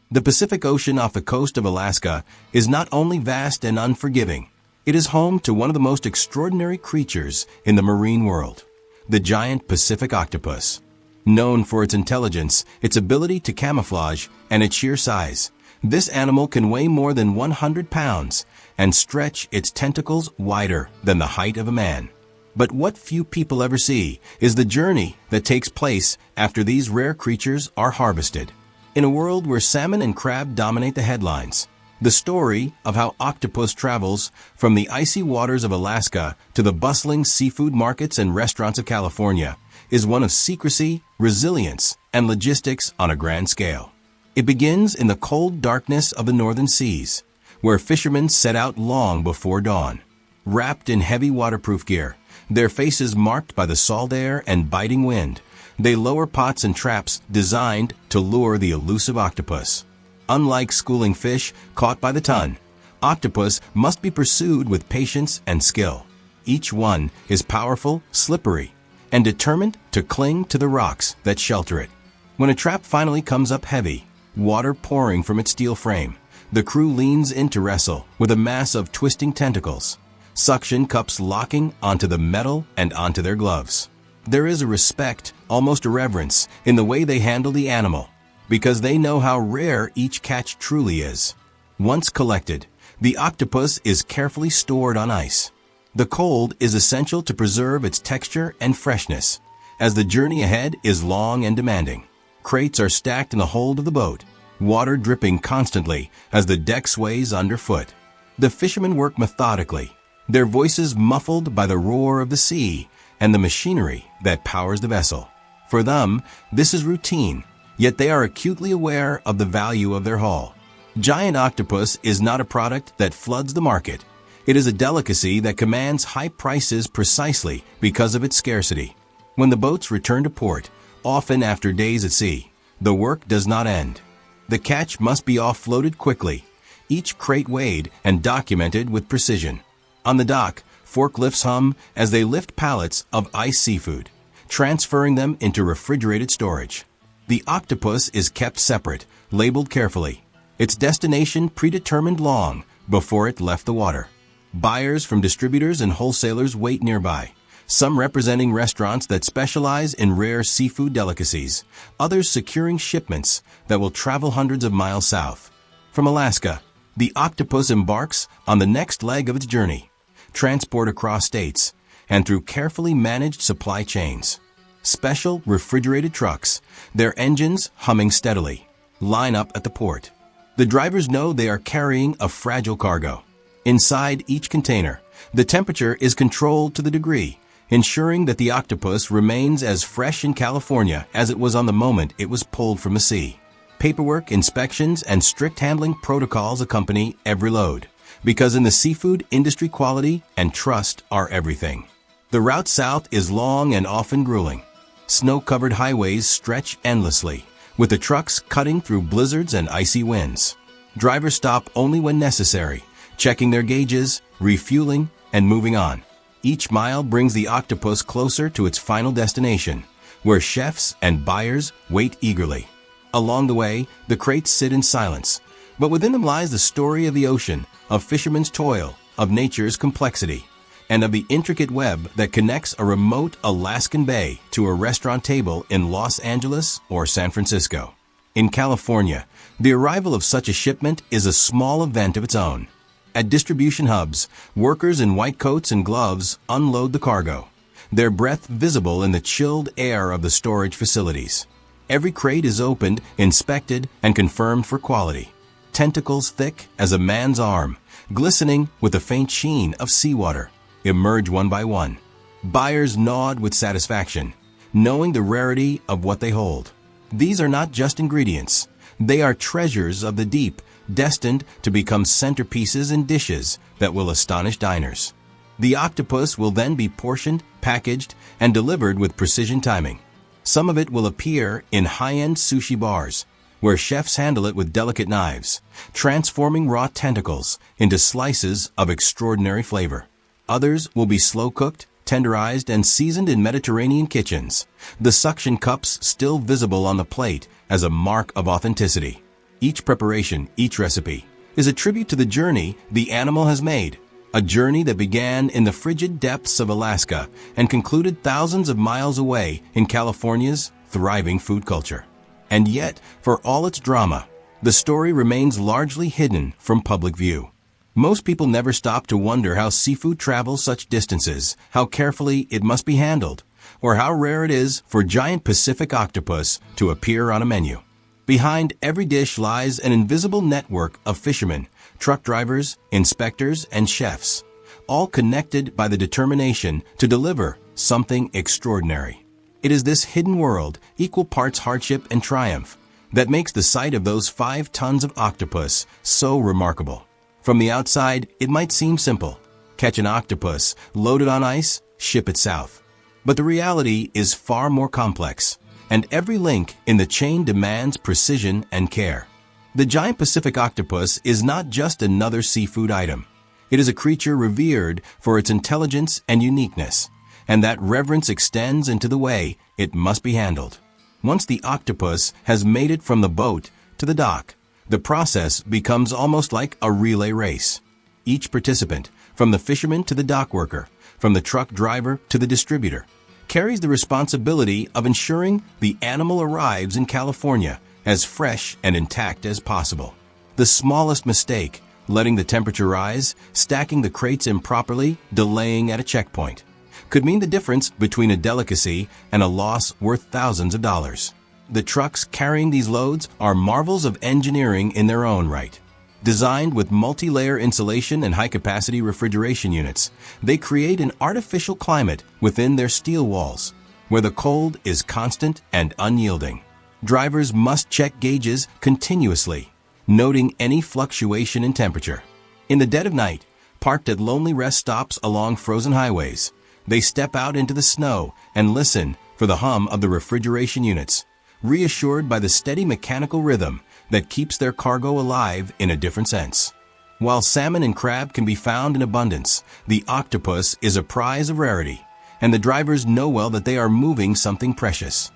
The Pacific Ocean off the coast of Alaska is not only vast and unforgiving, it is home to one of the most extraordinary creatures in the marine world, the giant Pacific octopus. Known for its intelligence, its ability to camouflage, and its sheer size, this animal can weigh more than 100 pounds and stretch its tentacles wider than the height of a man. But what few people ever see is the journey that takes place after these rare creatures are harvested. In a world where salmon and crab dominate the headlines, the story of how octopus travels from the icy waters of Alaska to the bustling seafood markets and restaurants of California is one of secrecy, resilience, and logistics on a grand scale. It begins in the cold darkness of the northern seas, where fishermen set out long before dawn. Wrapped in heavy waterproof gear, their faces marked by the salt air and biting wind, they lower pots and traps designed to lure the elusive octopus. Unlike schooling fish caught by the ton, octopus must be pursued with patience and skill. Each one is powerful, slippery, and determined to cling to the rocks that shelter it. When a trap finally comes up heavy, water pouring from its steel frame, the crew leans in to wrestle with a mass of twisting tentacles, suction cups locking onto the metal and onto their gloves. There is a respect, almost a reverence, in the way they handle the animal, because they know how rare each catch truly is. Once collected, the octopus is carefully stored on ice. The cold is essential to preserve its texture and freshness, as the journey ahead is long and demanding. Crates are stacked in the hold of the boat, water dripping constantly as the deck sways underfoot. The fishermen work methodically, their voices muffled by the roar of the sea and the machinery that powers the vessel. For them, this is routine, yet they are acutely aware of the value of their haul. Giant octopus is not a product that floods the market. It is a delicacy that commands high prices precisely because of its scarcity. When the boats return to port, often after days at sea, the work does not end. The catch must be offloaded quickly, each crate weighed and documented with precision. On the dock, forklifts hum as they lift pallets of iced seafood, transferring them into refrigerated storage. The octopus is kept separate, labeled carefully, its destination predetermined long before it left the water. Buyers from distributors and wholesalers wait nearby, some representing restaurants that specialize in rare seafood delicacies, others securing shipments that will travel hundreds of miles south. From Alaska, the octopus embarks on the next leg of its journey, transport across states, and through carefully managed supply chains. Special refrigerated trucks, their engines humming steadily, line up at the port. The drivers know they are carrying a fragile cargo. Inside each container, the temperature is controlled to the degree, ensuring that the octopus remains as fresh in California as it was on the moment it was pulled from the sea. Paperwork, inspections, and strict handling protocols accompany every load, because in the seafood industry quality and trust are everything. The route south is long and often grueling. Snow-covered highways stretch endlessly, with the trucks cutting through blizzards and icy winds. Drivers stop only when necessary, checking their gauges, refueling, and moving on. Each mile brings the octopus closer to its final destination, where chefs and buyers wait eagerly. Along the way, the crates sit in silence, but within them lies the story of the ocean, of fishermen's toil, of nature's complexity, and of the intricate web that connects a remote Alaskan bay to a restaurant table in Los Angeles or San Francisco. In California, the arrival of such a shipment is a small event of its own. At distribution hubs, workers in white coats and gloves unload the cargo, their breath visible in the chilled air of the storage facilities. Every crate is opened, inspected, and confirmed for quality. Tentacles thick as a man's arm, glistening with a faint sheen of seawater, emerge one by one. Buyers nod with satisfaction, knowing the rarity of what they hold. These are not just ingredients. They are treasures of the deep, destined to become centerpieces in dishes that will astonish diners. The octopus will then be portioned, packaged, and delivered with precision timing. Some of it will appear in high-end sushi bars, where chefs handle it with delicate knives, transforming raw tentacles into slices of extraordinary flavor. Others will be slow-cooked, tenderized, and seasoned in Mediterranean kitchens, the suction cups still visible on the plate as a mark of authenticity. Each preparation, each recipe, is a tribute to the journey the animal has made, a journey that began in the frigid depths of Alaska and concluded thousands of miles away in California's thriving food culture. And yet, for all its drama, the story remains largely hidden from public view. Most people never stop to wonder how seafood travels such distances, how carefully it must be handled, or how rare it is for giant Pacific octopus to appear on a menu. Behind every dish lies an invisible network of fishermen, truck drivers, inspectors, and chefs, all connected by the determination to deliver something extraordinary. It is this hidden world, equal parts hardship and triumph, that makes the sight of those 5 tons of octopus so remarkable. From the outside, it might seem simple. Catch an octopus, load it on ice, ship it south. But the reality is far more complex, and every link in the chain demands precision and care. The giant Pacific octopus is not just another seafood item. It is a creature revered for its intelligence and uniqueness, and that reverence extends into the way it must be handled. Once the octopus has made it from the boat to the dock, the process becomes almost like a relay race. Each participant, from the fisherman to the dock worker, from the truck driver to the distributor, carries the responsibility of ensuring the animal arrives in California as fresh and intact as possible. The smallest mistake, letting the temperature rise, stacking the crates improperly, delaying at a checkpoint, could mean the difference between a delicacy and a loss worth thousands of dollars. The trucks carrying these loads are marvels of engineering in their own right. Designed with multi-layer insulation and high-capacity refrigeration units, they create an artificial climate within their steel walls, where the cold is constant and unyielding. Drivers must check gauges continuously, noting any fluctuation in temperature. In the dead of night, parked at lonely rest stops along frozen highways, they step out into the snow and listen for the hum of the refrigeration units, reassured by the steady mechanical rhythm that keeps their cargo alive in a different sense. While salmon and crab can be found in abundance, the octopus is a prize of rarity, and the drivers know well that they are moving something precious.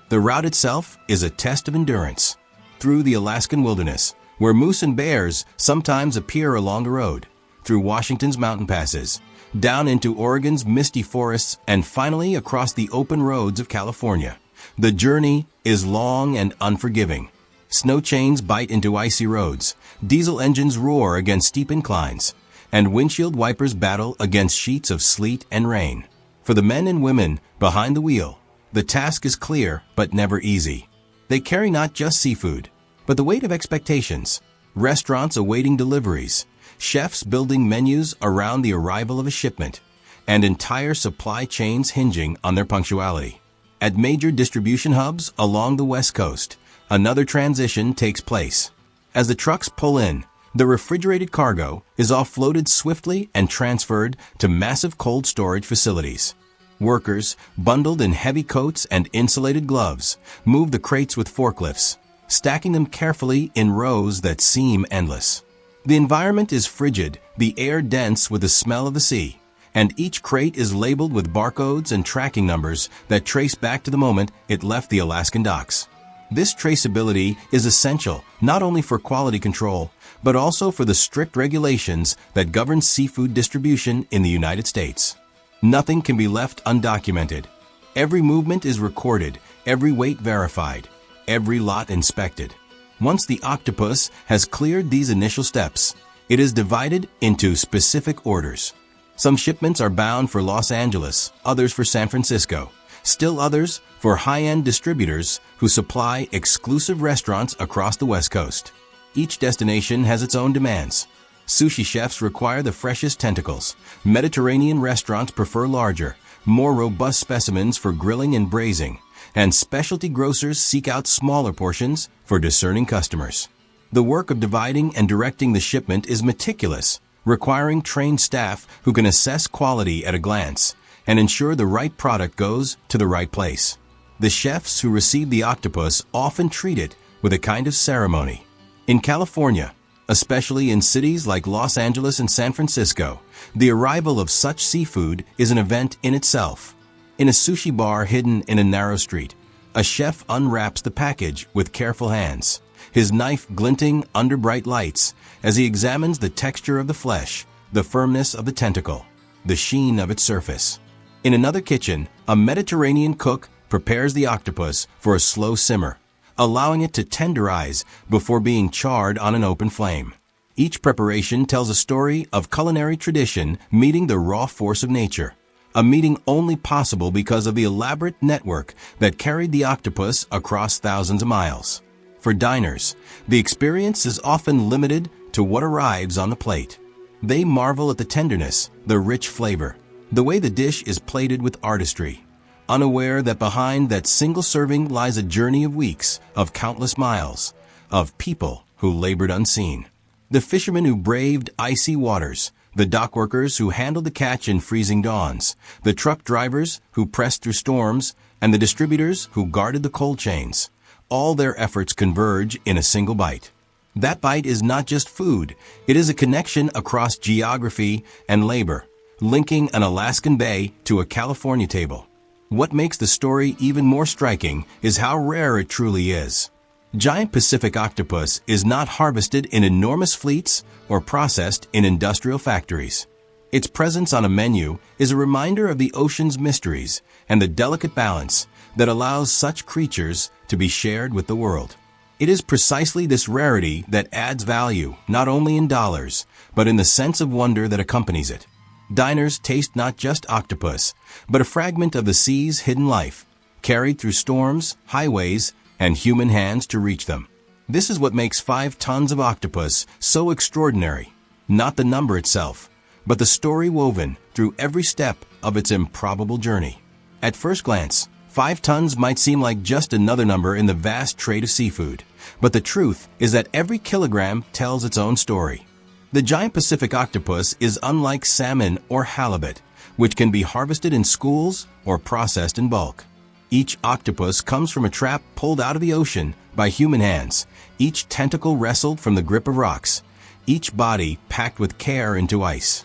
The route itself is a test of endurance. Through the Alaskan wilderness, where moose and bears sometimes appear along the road, through Washington's mountain passes, down into Oregon's misty forests, and finally across the open roads of California. The journey is long and unforgiving. Snow chains bite into icy roads, diesel engines roar against steep inclines, and windshield wipers battle against sheets of sleet and rain. For the men and women behind the wheel, the task is clear but never easy. They carry not just seafood, but the weight of expectations, restaurants awaiting deliveries, chefs building menus around the arrival of a shipment, and entire supply chains hinging on their punctuality. At major distribution hubs along the West Coast, another transition takes place. As the trucks pull in, the refrigerated cargo is offloaded swiftly and transferred to massive cold storage facilities. Workers, bundled in heavy coats and insulated gloves, move the crates with forklifts, stacking them carefully in rows that seem endless. The environment is frigid, the air dense with the smell of the sea, and each crate is labeled with barcodes and tracking numbers that trace back to the moment it left the Alaskan docks. This traceability is essential not only for quality control, but also for the strict regulations that govern seafood distribution in the United States. Nothing can be left undocumented. Every movement is recorded, every weight verified, every lot inspected. Once the octopus has cleared these initial steps, it is divided into specific orders. Some shipments are bound for Los Angeles, others for San Francisco, still others for high-end distributors who supply exclusive restaurants across the West Coast. Each destination has its own demands. Sushi chefs require the freshest tentacles. Mediterranean restaurants prefer larger, more robust specimens for grilling and braising, and specialty grocers seek out smaller portions for discerning customers. The work of dividing and directing the shipment is meticulous, requiring trained staff who can assess quality at a glance and ensure the right product goes to the right place. The chefs who receive the octopus often treat it with a kind of ceremony. In California, especially in cities like Los Angeles and San Francisco, the arrival of such seafood is an event in itself. In a sushi bar hidden in a narrow street, a chef unwraps the package with careful hands, his knife glinting under bright lights as he examines the texture of the flesh, the firmness of the tentacle, the sheen of its surface. In another kitchen, a Mediterranean cook prepares the octopus for a slow simmer, allowing it to tenderize before being charred on an open flame. Each preparation tells a story of culinary tradition meeting the raw force of nature, a meeting only possible because of the elaborate network that carried the octopus across thousands of miles. For diners, the experience is often limited to what arrives on the plate. They marvel at the tenderness, the rich flavor, the way the dish is plated with artistry, unaware that behind that single serving lies a journey of weeks, of countless miles, of people who labored unseen. The fishermen who braved icy waters, the dock workers who handled the catch in freezing dawns, the truck drivers who pressed through storms, and the distributors who guarded the cold chains. All their efforts converge in a single bite. That bite is not just food, it is a connection across geography and labor, linking an Alaskan bay to a California table. What makes the story even more striking is how rare it truly is. Giant Pacific Octopus is not harvested in enormous fleets or processed in industrial factories. Its presence on a menu is a reminder of the ocean's mysteries and the delicate balance that allows such creatures to be shared with the world. It is precisely this rarity that adds value, not only in dollars, but in the sense of wonder that accompanies it. Diners taste not just octopus, but a fragment of the sea's hidden life, carried through storms, highways, and human hands to reach them. This is what makes 5 tons of octopus so extraordinary, not the number itself, but the story woven through every step of its improbable journey. At first glance, 5 tons might seem like just another number in the vast trade of seafood, but the truth is that every kilogram tells its own story. The Giant Pacific Octopus is unlike salmon or halibut, which can be harvested in schools or processed in bulk. Each octopus comes from a trap pulled out of the ocean by human hands, each tentacle wrestled from the grip of rocks, each body packed with care into ice.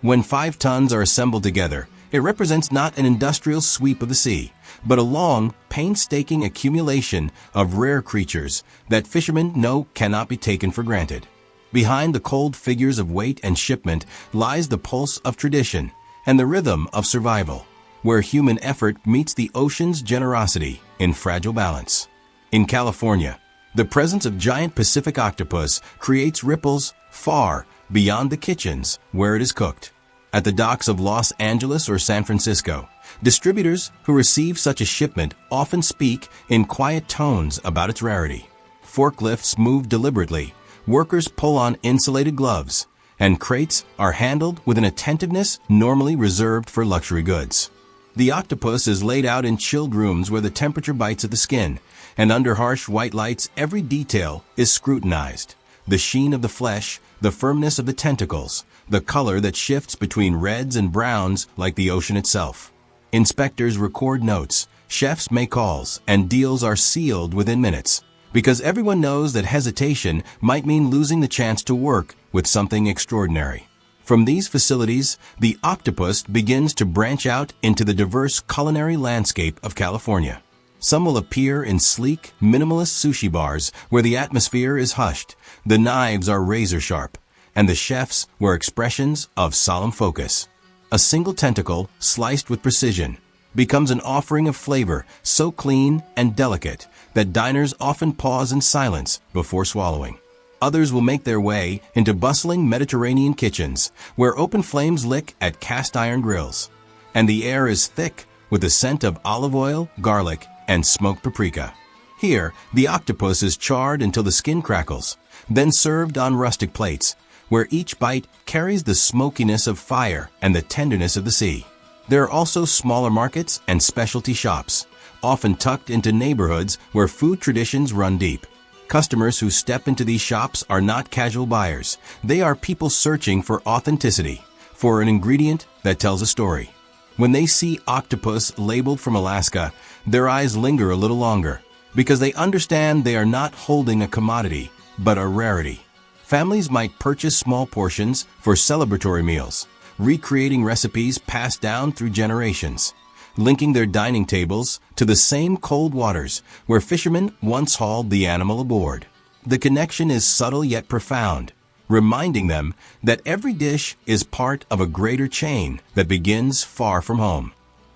When 5 tons are assembled together, it represents not an industrial sweep of the sea, but a long, painstaking accumulation of rare creatures that fishermen know cannot be taken for granted. Behind the cold figures of weight and shipment lies the pulse of tradition and the rhythm of survival, where human effort meets the ocean's generosity in fragile balance. In California, the presence of Giant Pacific Octopus creates ripples far beyond the kitchens where it is cooked. At the docks of Los Angeles or San Francisco, distributors who receive such a shipment often speak in quiet tones about its rarity. Forklifts move deliberately, workers pull on insulated gloves, and crates are handled with an attentiveness normally reserved for luxury goods. The octopus is laid out in chilled rooms where the temperature bites at the skin, and under harsh white lights every detail is scrutinized. The sheen of the flesh, the firmness of the tentacles, the color that shifts between reds and browns like the ocean itself. Inspectors record notes, chefs make calls, and deals are sealed within minutes, because everyone knows that hesitation might mean losing the chance to work with something extraordinary. From these facilities, the octopus begins to branch out into the diverse culinary landscape of California. Some will appear in sleek, minimalist sushi bars where the atmosphere is hushed, the knives are razor-sharp, and the chefs wear expressions of solemn focus. A single tentacle, sliced with precision, becomes an offering of flavor so clean and delicate that diners often pause in silence before swallowing. Others will make their way into bustling Mediterranean kitchens where open flames lick at cast iron grills, and the air is thick with the scent of olive oil, garlic, and smoked paprika. Here, the octopus is charred until the skin crackles, then served on rustic plates, where each bite carries the smokiness of fire and the tenderness of the sea. There are also smaller markets and specialty shops, often tucked into neighborhoods where food traditions run deep. Customers who step into these shops are not casual buyers. They are people searching for authenticity, for an ingredient that tells a story. When they see octopus labeled from Alaska, their eyes linger a little longer, because they understand they are not holding a commodity, but a rarity. Families might purchase small portions for celebratory meals, recreating recipes passed down through generations, linking their dining tables to the same cold waters where fishermen once hauled the animal aboard. The connection is subtle yet profound, reminding them that every dish is part of a greater chain that begins far from home.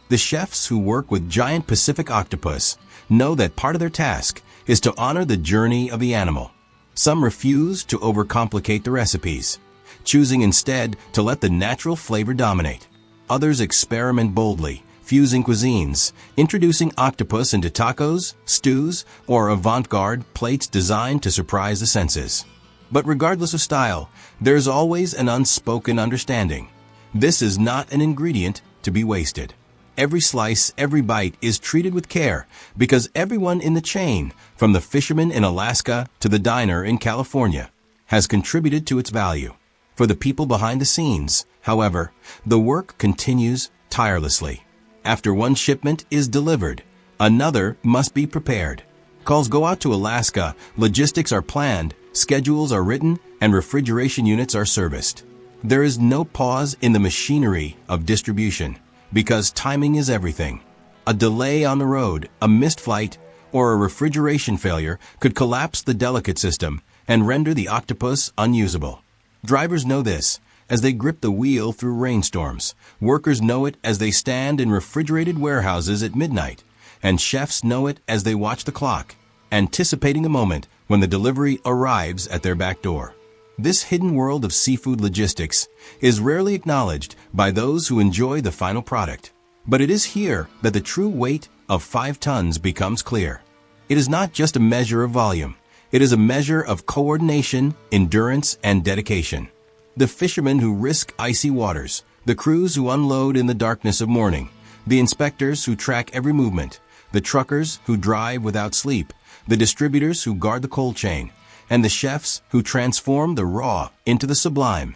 The chefs who work with Giant Pacific Octopus know that part of their task is to honor the journey of the animal. Some refuse to overcomplicate the recipes, choosing instead to let the natural flavor dominate. Others experiment boldly, fusing cuisines, introducing octopus into tacos, stews, or avant-garde plates designed to surprise the senses. But regardless of style, there's always an unspoken understanding. This is not an ingredient to be wasted. Every slice, every bite is treated with care because everyone in the chain, from the fisherman in Alaska to the diner in California, has contributed to its value. For the people behind the scenes, however, the work continues tirelessly. After one shipment is delivered, another must be prepared. Calls go out to Alaska, logistics are planned, schedules are written, and refrigeration units are serviced. There is no pause in the machinery of distribution, because timing is everything. A delay on the road, a missed flight, or a refrigeration failure could collapse the delicate system and render the octopus unusable. Drivers know this as they grip the wheel through rainstorms. Workers know it as they stand in refrigerated warehouses at midnight. And chefs know it as they watch the clock, anticipating the moment when the delivery arrives at their back door. This hidden world of seafood logistics is rarely acknowledged by those who enjoy the final product. But it is here that the true weight of 5 tons becomes clear. It is not just a measure of volume. It is a measure of coordination, endurance, and dedication. The fishermen who risk icy waters, the crews who unload in the darkness of morning, the inspectors who track every movement, the truckers who drive without sleep, the distributors who guard the cold chain, and the chefs who transform the raw into the sublime.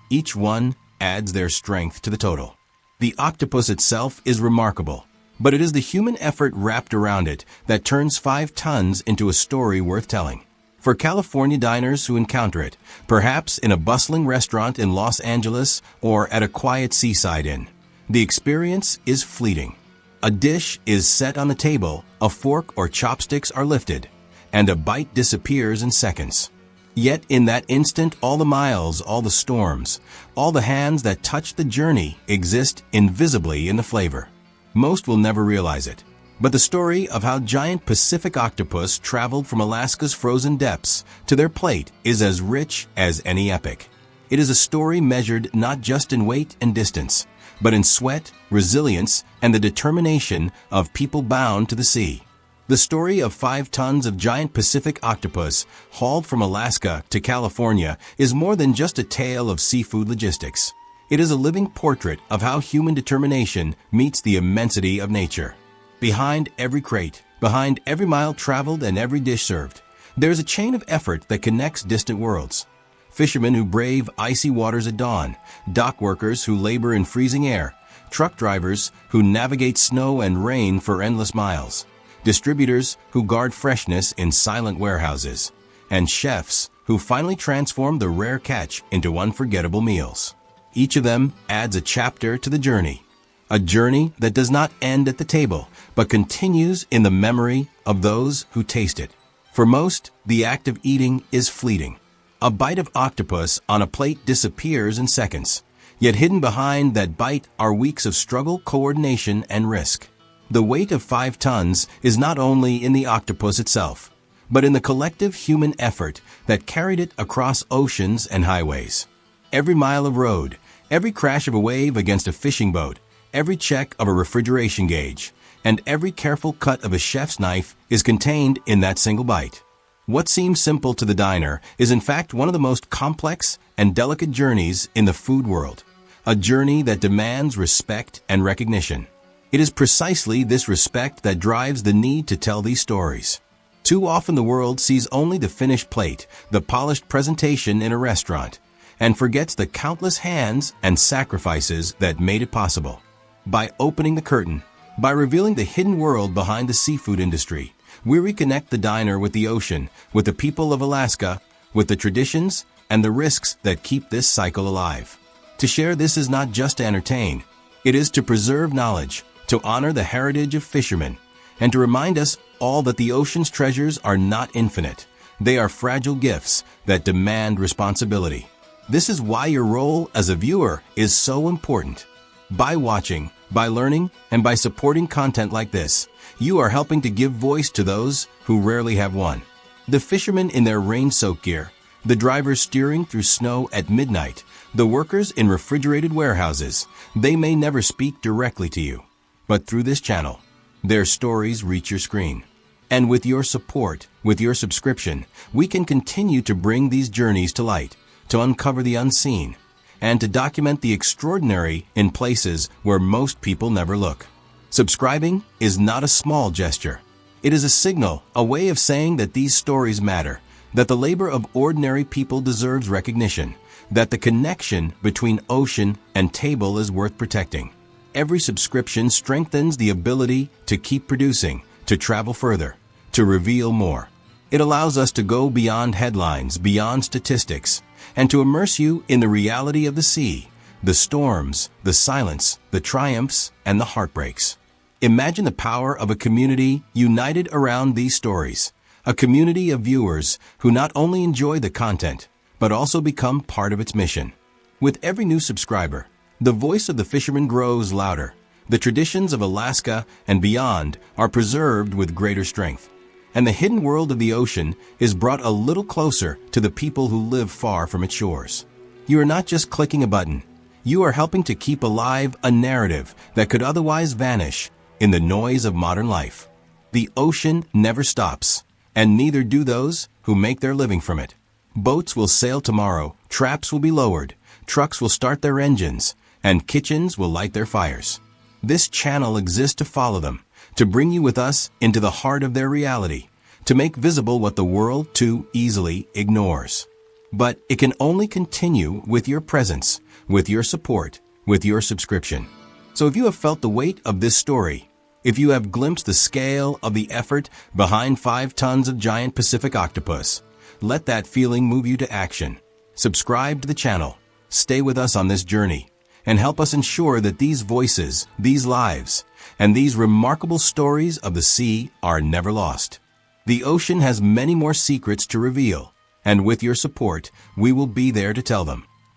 Each one adds their strength to the total. The octopus itself is remarkable, but it is the human effort wrapped around it that turns 5 tons into a story worth telling. For California diners who encounter it, perhaps in a bustling restaurant in Los Angeles or at a quiet seaside inn, the experience is fleeting. A dish is set on the table, a fork or chopsticks are lifted, and a bite disappears in seconds. Yet in that instant, all the miles, all the storms, all the hands that touch the journey exist invisibly in the flavor. Most will never realize it. But the story of how Giant Pacific Octopus traveled from Alaska's frozen depths to their plate is as rich as any epic. It is a story measured not just in weight and distance, but in sweat, resilience, and the determination of people bound to the sea. The story of 5 tons of Giant Pacific Octopus hauled from Alaska to California is more than just a tale of seafood logistics. It is a living portrait of how human determination meets the immensity of nature. Behind every crate, behind every mile traveled and every dish served, there is a chain of effort that connects distant worlds. Fishermen who brave icy waters at dawn, dock workers who labor in freezing air, truck drivers who navigate snow and rain for endless miles, distributors who guard freshness in silent warehouses, and chefs who finally transform the rare catch into unforgettable meals. Each of them adds a chapter to the journey. A journey that does not end at the table, but continues in the memory of those who taste it. For most, the act of eating is fleeting. A bite of octopus on a plate disappears in seconds. Yet hidden behind that bite are weeks of struggle, coordination, and risk. The weight of 5 tons is not only in the octopus itself, but in the collective human effort that carried it across oceans and highways. Every mile of road, every crash of a wave against a fishing boat, every check of a refrigeration gauge, and every careful cut of a chef's knife is contained in that single bite. What seems simple to the diner is in fact one of the most complex and delicate journeys in the food world, a journey that demands respect and recognition. It is precisely this respect that drives the need to tell these stories. Too often the world sees only the finished plate, the polished presentation in a restaurant, and forgets the countless hands and sacrifices that made it possible. By opening the curtain, by revealing the hidden world behind the seafood industry, we reconnect the diner with the ocean, with the people of Alaska, with the traditions and the risks that keep this cycle alive. To share this is not just to entertain. It is to preserve knowledge, to honor the heritage of fishermen, and to remind us all that the ocean's treasures are not infinite, They are fragile gifts that demand responsibility. This is why your role as a viewer is so important. By watching, by learning, and by supporting content like this, you are helping to give voice to those who rarely have one. The fishermen in their rain-soaked gear, the drivers steering through snow at midnight, the workers in refrigerated warehouses, they may never speak directly to you. But through this channel, their stories reach your screen. And with your support, with your subscription, we can continue to bring these journeys to light, to uncover the unseen, and to document the extraordinary in places where most people never look. Subscribing is not a small gesture. It is a signal, a way of saying that these stories matter, that the labor of ordinary people deserves recognition, that the connection between ocean and table is worth protecting. Every subscription strengthens the ability to keep producing, to travel further, to reveal more. It allows us to go beyond headlines, beyond statistics, and to immerse you in the reality of the sea, the storms, the silence, the triumphs, and the heartbreaks. Imagine the power of a community united around these stories, a community of viewers who not only enjoy the content, but also become part of its mission. With every new subscriber, the voice of the fisherman grows louder. The traditions of Alaska and beyond are preserved with greater strength. And the hidden world of the ocean is brought a little closer to the people who live far from its shores. You are not just clicking a button. You are helping to keep alive a narrative that could otherwise vanish in the noise of modern life. The ocean never stops, and neither do those who make their living from it. Boats will sail tomorrow, traps will be lowered, trucks will start their engines, and kitchens will light their fires. This channel exists to follow them, to bring you with us into the heart of their reality, to make visible what the world too easily ignores. But it can only continue with your presence, with your support, with your subscription. So if you have felt the weight of this story, if you have glimpsed the scale of the effort behind 5 tons of giant Pacific octopus, let that feeling move you to action. Subscribe to the channel, stay with us on this journey, and help us ensure that these voices, these lives, and these remarkable stories of the sea are never lost. The ocean has many more secrets to reveal, and with your support, we will be there to tell them.